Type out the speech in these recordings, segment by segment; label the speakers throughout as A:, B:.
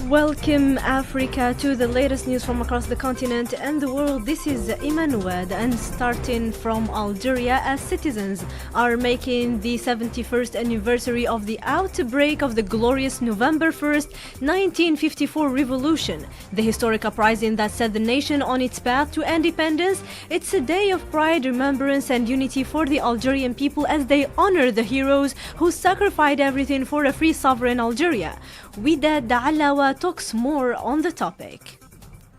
A: Welcome Africa to the latest news from across the continent and the world. This is Imane Naouad, and starting from Algeria, as citizens are making the 71st anniversary of the outbreak of the glorious November 1st, 1954 revolution, the historic uprising that set the nation on its path to independence. It's a day of pride, remembrance and unity for the Algerian people as they honor the heroes who sacrificed everything for a free sovereign Algeria. Widad Alawa talks more on the topic.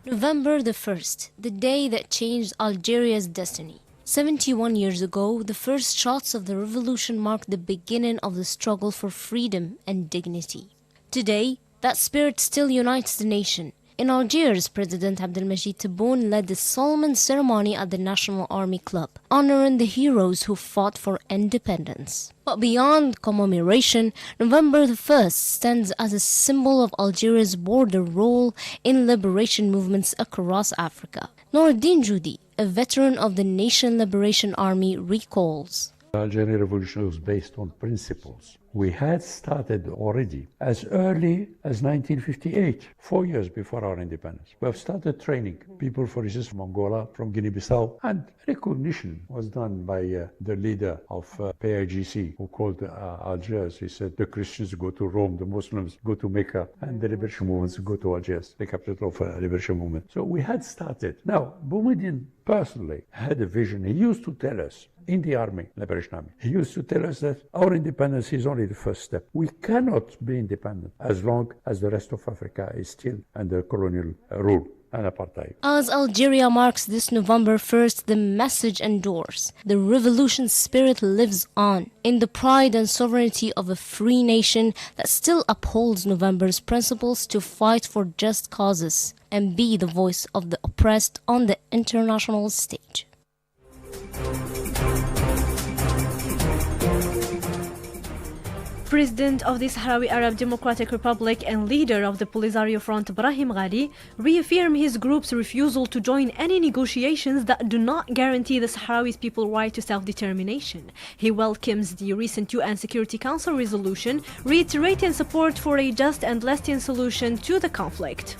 B: November the 1st, the day that changed Algeria's destiny. 71 years ago, the first shots of the revolution marked the beginning of the struggle for freedom and dignity. Today, that spirit still unites the nation. In Algiers, President Abdelmajid Tebboune led the solemn ceremony at the National Army Club, honoring the heroes who fought for independence. But beyond commemoration, November the 1st stands as a symbol of Algeria's border role in liberation movements across Africa. Noureddin Joudi, a veteran of the Nation Liberation Army, recalls.
C: The Algerian Revolution was based on principles. We had started already as early as 1958, 4 years before our independence. We have started training people, for instance, from Angola, from Guinea-Bissau, and recognition was done by the leader of PAIGC, who called Algiers. He said the Christians go to Rome, the Muslims go to Mecca, and the liberation movements go to Algiers, the capital of liberation movement. So we had started. Now, Boumediene personally had a vision. He used to tell us, in the army, Liberation Army, he used to tell us that our independence is only the first step. We cannot be independent as long as the rest of Africa is still under colonial rule and apartheid.
B: As Algeria marks this November 1st, the message endures. The revolution spirit lives on in the pride and sovereignty of a free nation that still upholds November's principles to fight for just causes and be the voice of the oppressed on the international stage.
A: President of the Sahrawi Arab Democratic Republic and leader of the Polisario Front, Brahim Ghali, reaffirmed his group's refusal to join any negotiations that do not guarantee the Sahrawi people's right to self-determination. He welcomes the recent UN Security Council resolution, reiterating support for a just and lasting solution to the conflict.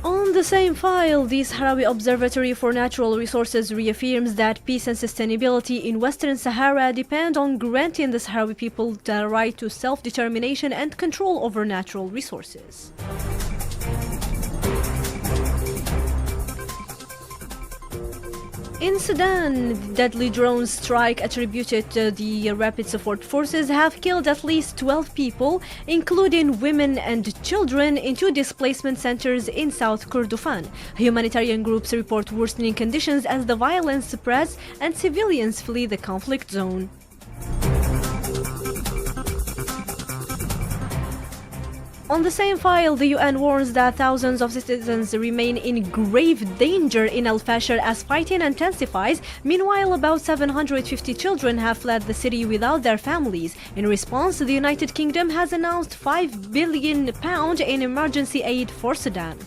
A: On the same file, the Sahrawi Observatory for Natural Resources reaffirms that peace and sustainability in Western Sahara depend on granting the Sahrawi people the right to self-determination and control over natural resources. In Sudan, deadly drone strike attributed to the Rapid Support Forces have killed at least 12 people, including women and children, in 2 displacement centers in South Kordofan. Humanitarian groups report worsening conditions as the violence spreads and civilians flee the conflict zone. On the same file, the UN warns that thousands of citizens remain in grave danger in Al Fasher as fighting intensifies. Meanwhile, about 750 children have fled the city without their families. In response, the United Kingdom has announced £5 billion in emergency aid for Sudan.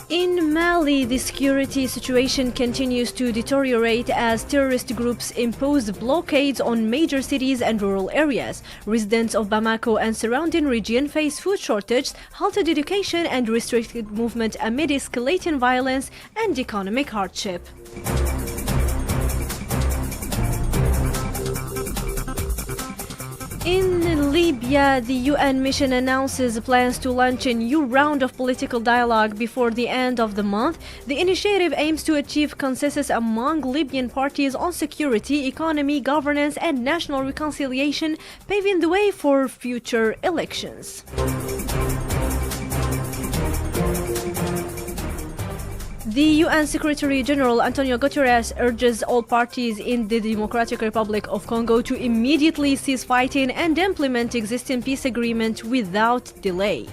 A: In Mali, the security situation continues to deteriorate as terrorist groups impose blockades on major cities and rural areas. Residents of Bamako and surrounding region face food shortage, halted education and restricted movement amid escalating violence and economic hardship. In Libya, the UN mission announces plans to launch a new round of political dialogue before the end of the month. The initiative aims to achieve consensus among Libyan parties on security, economy, governance, and national reconciliation, paving the way for future elections. The UN Secretary General Antonio Guterres urges all parties in the Democratic Republic of Congo to immediately cease fighting and implement existing peace agreement without delay.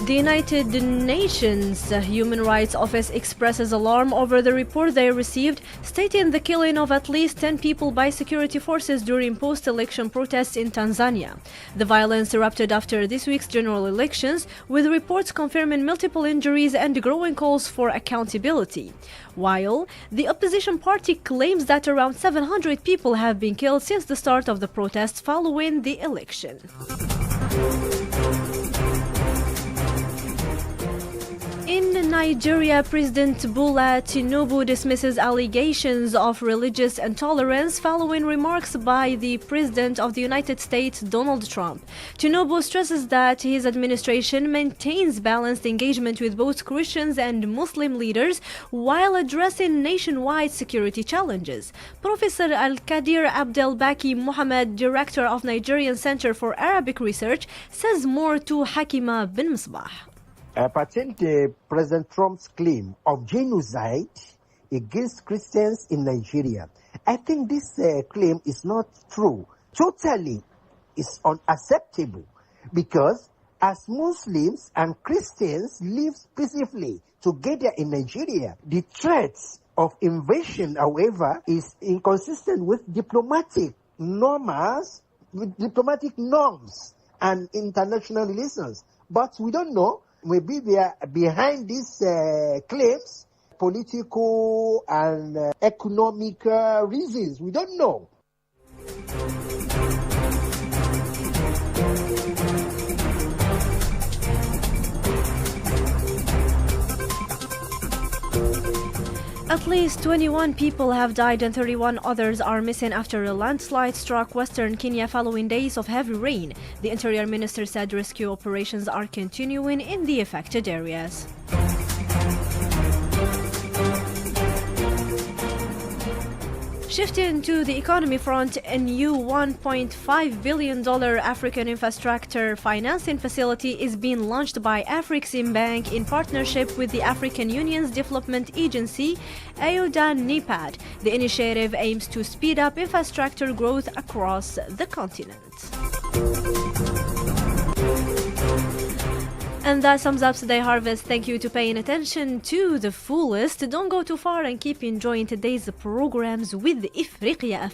A: The United Nations Human Rights Office expresses alarm over the report they received, stating the killing of at least 10 people by security forces during post-election protests in Tanzania. The violence erupted after this week's general elections, with reports confirming multiple injuries and growing calls for accountability. While the opposition party claims that around 700 people have been killed since the start of the protests following the election. In Nigeria, President Bola Tinubu dismisses allegations of religious intolerance following remarks by the President of the United States, Donald Trump. Tinubu stresses that his administration maintains balanced engagement with both Christians and Muslim leaders while addressing nationwide security challenges. Professor Al-Kadir Abdelbaki Mohammed, director of Nigerian Center for Arabic Research, says more to Hakima bin Misbah.
D: Pertaining to President Trump's claim of genocide against Christians in Nigeria, I think this claim is not true. Totally, it's unacceptable because as Muslims and Christians live peacefully together in Nigeria, the threat of invasion, however, is inconsistent with diplomatic norms and international relations. But we don't know. Maybe they are behind these claims, political and economic reasons. We don't know.
A: At least 21 people have died and 31 others are missing after a landslide struck western Kenya following days of heavy rain. The Interior Minister said rescue operations are continuing in the affected areas. Shifting to the economy front, a new $1.5 billion African infrastructure financing facility is being launched by Afreximbank in partnership with the African Union's development agency, AUDA-NIPAD. The initiative aims to speed up infrastructure growth across the continent. And that sums up today's Harvest. Thank you to paying attention to the fullest. Don't go too far and keep enjoying today's programs with Ifriqiya.